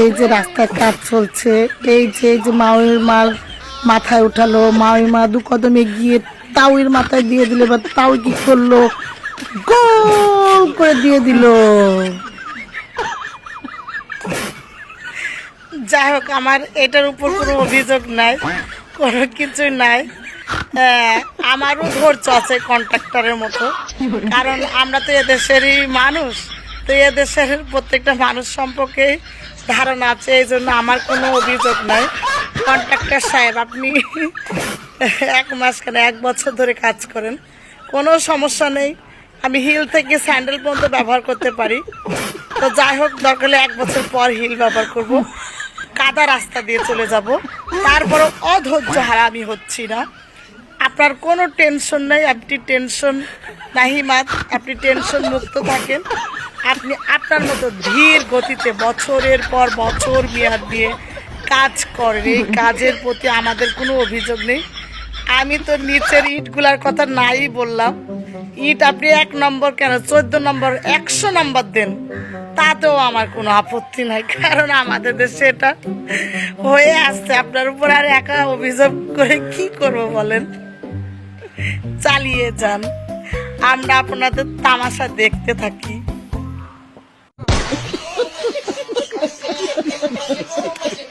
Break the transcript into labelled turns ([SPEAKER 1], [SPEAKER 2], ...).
[SPEAKER 1] এই যে রাস্তায় কাজ চলছে, এই যে মাউয়ের মাল মাথায় উঠালো, মাউই মা দু কদমে গিয়ে তাউয়ের মাথায় দিয়ে দিল। এবার তাও কি করলো, গোল করে দিয়ে দিল। যাই হোক, আমার এটার উপর কোনো অভিযোগ নাই, কোনো কিছু নাই। আমারও ধৈর্য আছে কন্ট্রাক্টরের মতো, কারণ আমরা তো এদেশেরই মানুষ, তো এদেশের প্রত্যেকটা মানুষ সম্পর্কে ধারণা আছে, এই জন্য আমার কোনো অভিযোগ নাই। কন্ট্রাক্টর সাহেব, আপনি 1 মাস কেন 1 বছর ধরে কাজ করেন, কোনো সমস্যা নেই। আমি হিল থেকে স্যান্ডেল পর্যন্ত ব্যবহার করতে পারি। তো যাই হোক, দরকার হলে 1 বছর পর হিল ব্যবহার করব, কাদা রাস্তা দিয়ে চলে যাব। তারপরও অধৈর্য হারা আমি হচ্ছি না। আপনার কোনো টেনশন নেই, আপনি টেনশন নাহিমাত, আপনি টেনশন মুক্ত থাকেন। আপনি আপনার মতো ধীর গতিতে বছরের পর বছর মেয়াদ দিয়ে কাজ করেন, এই কাজের প্রতি আমাদের কোনো অভিযোগ নেই। আমি তো নিচের ইটগুলার কথা নাই বললাম, ইট আপনি 1 নম্বর কেন 14 নম্বর 100 নম্বর দেন, তাতেও আমার কোনো আপত্তি নাই, কারণ আমাদের দেশে এটা হয়ে আসছে। আপনার উপর আর একা অভিযোগ করে কি করব বলেন? চালিয়ে যান, আমরা আপনাদের তামাশা দেখতে থাকি।